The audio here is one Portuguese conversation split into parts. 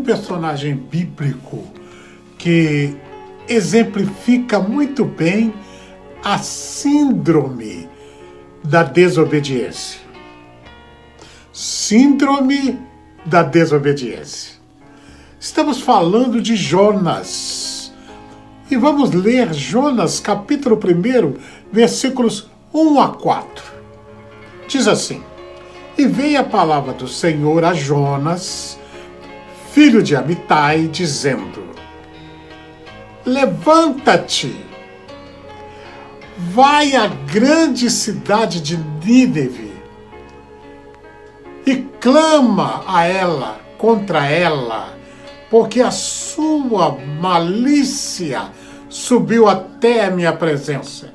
personagem bíblico que exemplifica muito bem a síndrome da desobediência. Síndrome da desobediência. Estamos falando de Jonas. E vamos ler Jonas, capítulo 1, versículos 1 a 4. Diz assim: E veio a palavra do Senhor a Jonas, filho de Amitai, dizendo: Levanta-te, vai à grande cidade de Nínive e clama a ela, contra ela, porque a sua malícia subiu até a minha presença.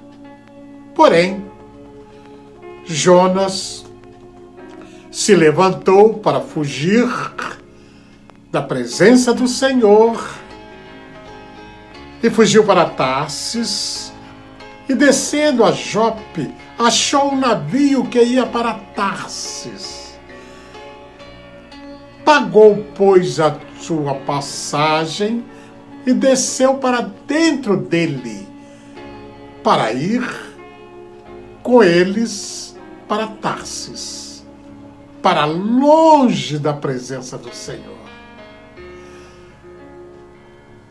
Porém, Jonas se levantou para fugir da presença do Senhor e fugiu para Tarsis, e descendo a Jope, achou um navio que ia para Tarsis. Pagou, pois, a sua passagem e desceu para dentro dele, para ir com eles para Tarsis, para longe da presença do Senhor.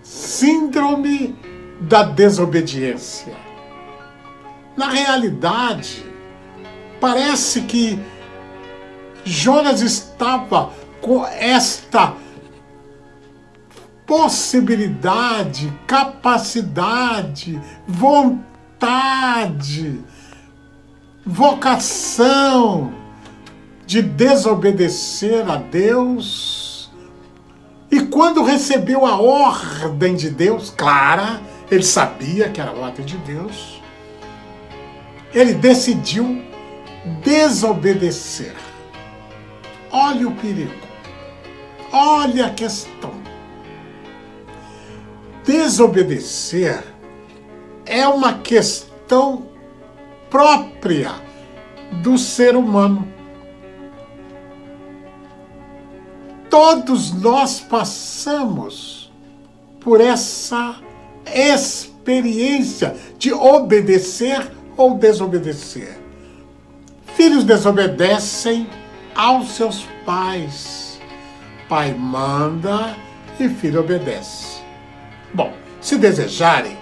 Síndrome da desobediência. Na realidade, parece que Jonas estava com esta possibilidade, capacidade, vontade, vocação de desobedecer a Deus. E quando recebeu a ordem de Deus, clara, ele sabia que era a ordem de Deus, ele decidiu desobedecer. Olha o perigo, olha a questão. Desobedecer é uma questão própria do ser humano. Todos nós passamos por essa experiência de obedecer ou desobedecer. Filhos desobedecem aos seus pais. Pai manda e filho obedece. Bom, se desejarem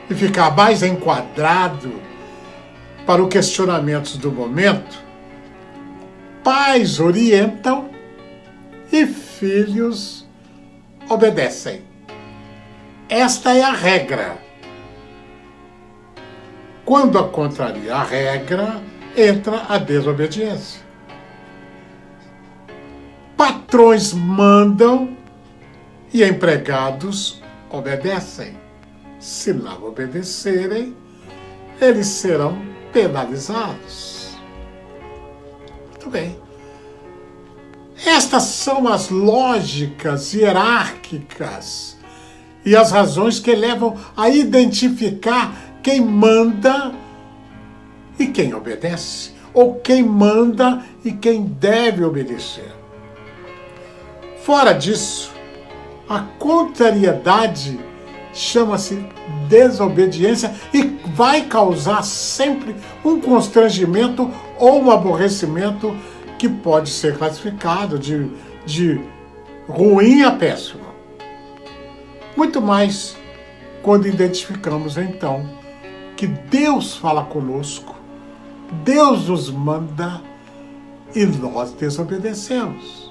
e ficar mais enquadrado para os questionamentos do momento, pais orientam e filhos obedecem. Esta é a regra. Quando contraria a regra, entra a desobediência. Patrões mandam e empregados obedecem. Se não obedecerem, eles serão penalizados. Muito bem. Estas são as lógicas hierárquicas e as razões que levam a identificar quem manda e quem obedece, ou quem manda e quem deve obedecer. Fora disso, a contrariedade chama-se desobediência e vai causar sempre um constrangimento ou um aborrecimento que pode ser classificado de ruim a péssimo. Muito mais quando identificamos, então, que Deus fala conosco, Deus nos manda e nós desobedecemos.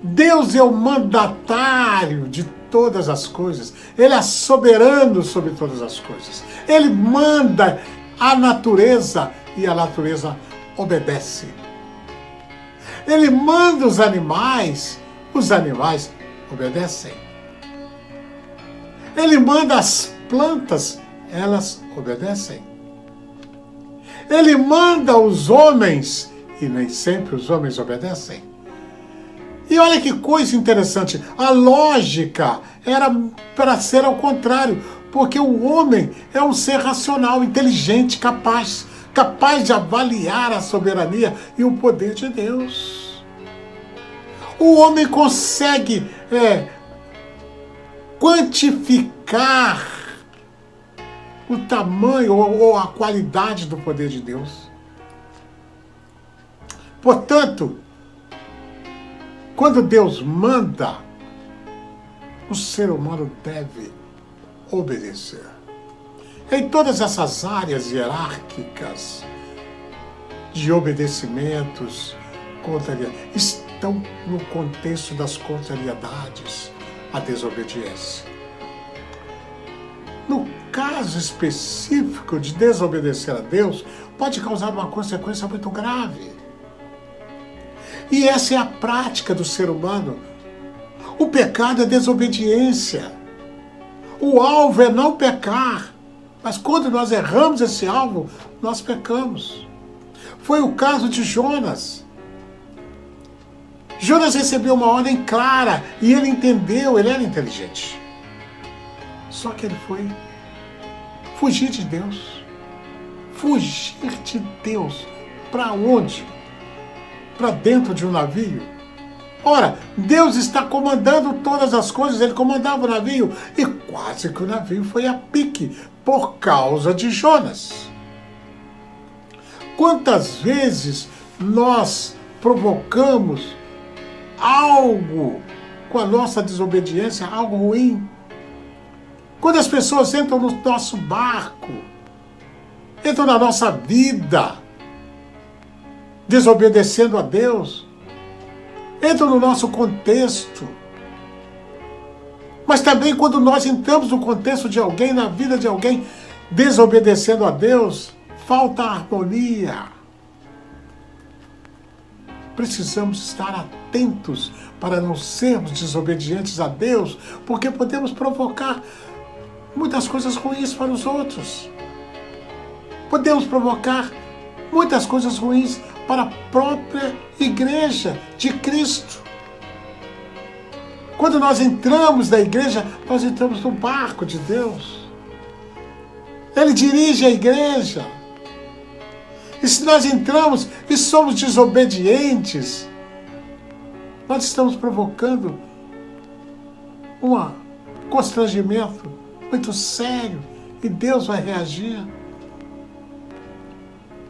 Deus é o mandatário de todas as coisas. Ele é soberano sobre todas as coisas. Ele manda a natureza e a natureza obedece. Ele manda os animais obedecem. Ele manda as plantas, elas obedecem. Ele manda os homens e nem sempre os homens obedecem. E olha que coisa interessante, a lógica era para ser ao contrário, porque o homem é um ser racional, inteligente, capaz de avaliar a soberania e o poder de Deus. O homem consegue quantificar o tamanho ou a qualidade do poder de Deus. Portanto, quando Deus manda, o ser humano deve obedecer. Em todas essas áreas hierárquicas de obedecimentos, estão no contexto das contrariedades à desobediência. No caso específico de desobedecer a Deus, pode causar uma consequência muito grave. E essa é a prática do ser humano. O pecado é desobediência. O alvo é não pecar. Mas quando nós erramos esse alvo, nós pecamos. Foi o caso de Jonas. Jonas recebeu uma ordem clara e ele entendeu, ele era inteligente. Só que ele foi fugir de Deus. Fugir de Deus. Para onde? Para dentro de um navio? Ora, Deus está comandando todas as coisas, ele comandava o navio e quase que o navio foi a pique por causa de Jonas. Quantas vezes nós provocamos algo com a nossa desobediência, algo ruim? Quando as pessoas entram no nosso barco, entram na nossa vida, desobedecendo a Deus, entram no nosso contexto. Mas também quando nós entramos no contexto de alguém, na vida de alguém, desobedecendo a Deus, falta harmonia. Precisamos estar atentos para não sermos desobedientes a Deus, porque podemos provocar muitas coisas ruins para os outros. Podemos provocar muitas coisas ruins para a própria igreja de Cristo. Quando nós entramos na igreja, nós entramos no barco de Deus. Ele dirige a igreja. E se nós entramos e somos desobedientes, nós estamos provocando um constrangimento muito sério e Deus vai reagir.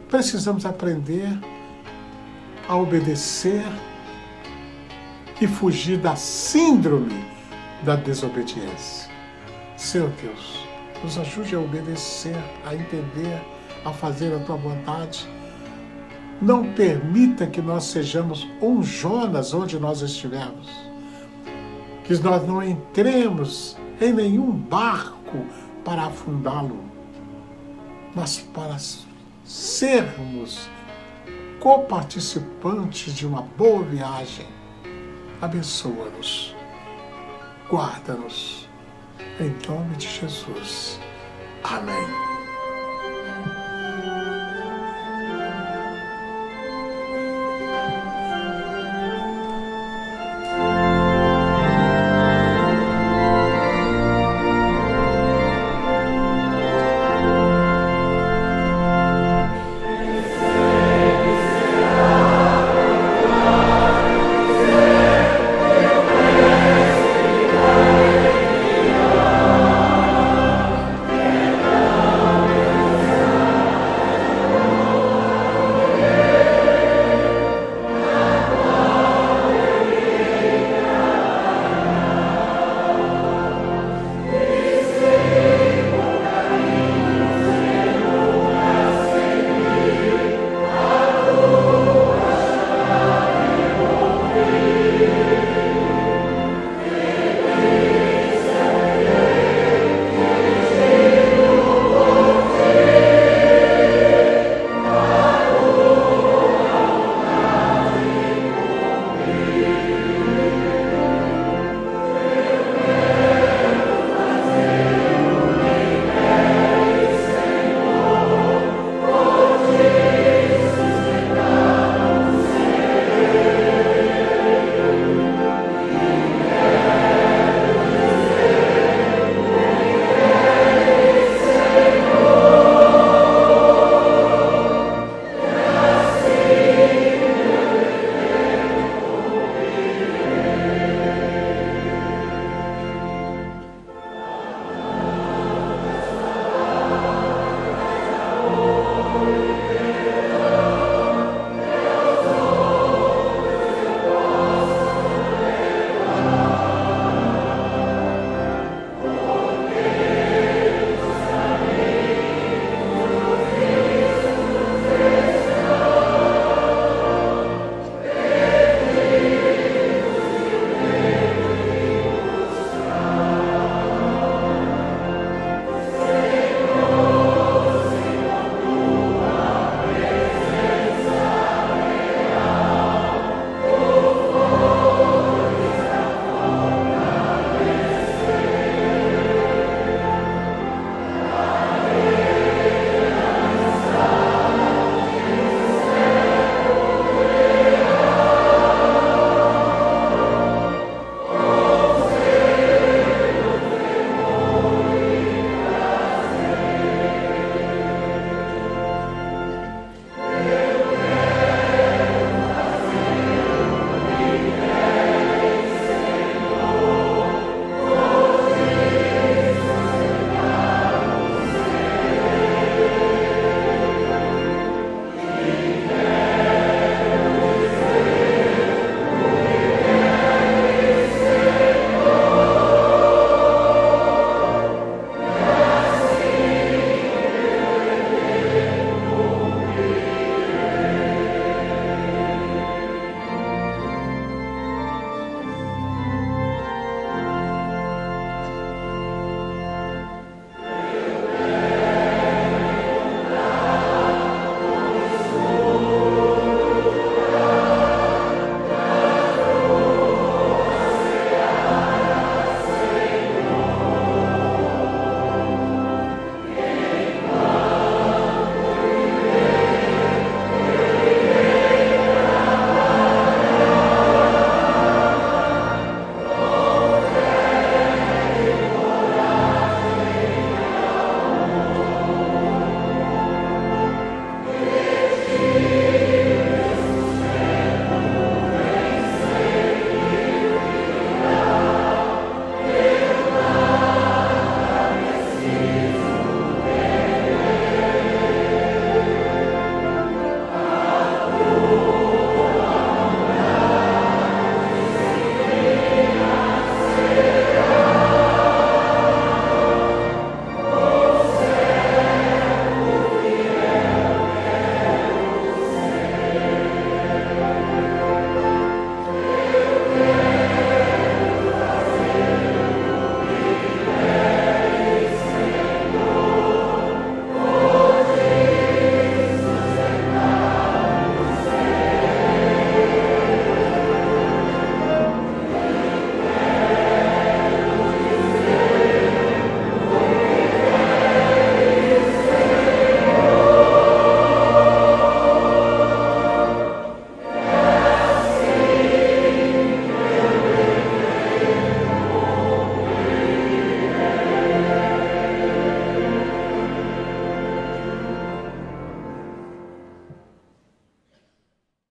Precisamos aprender a obedecer e fugir da síndrome da desobediência. Senhor Deus, nos ajude a obedecer, a entender, a fazer a Tua vontade. Não permita que nós sejamos um Jonas onde nós estivermos. Que nós não entremos em nenhum barco para afundá-lo, mas para sermos coparticipantes de uma boa viagem. Abençoa-nos, guarda-nos, em nome de Jesus. Amém.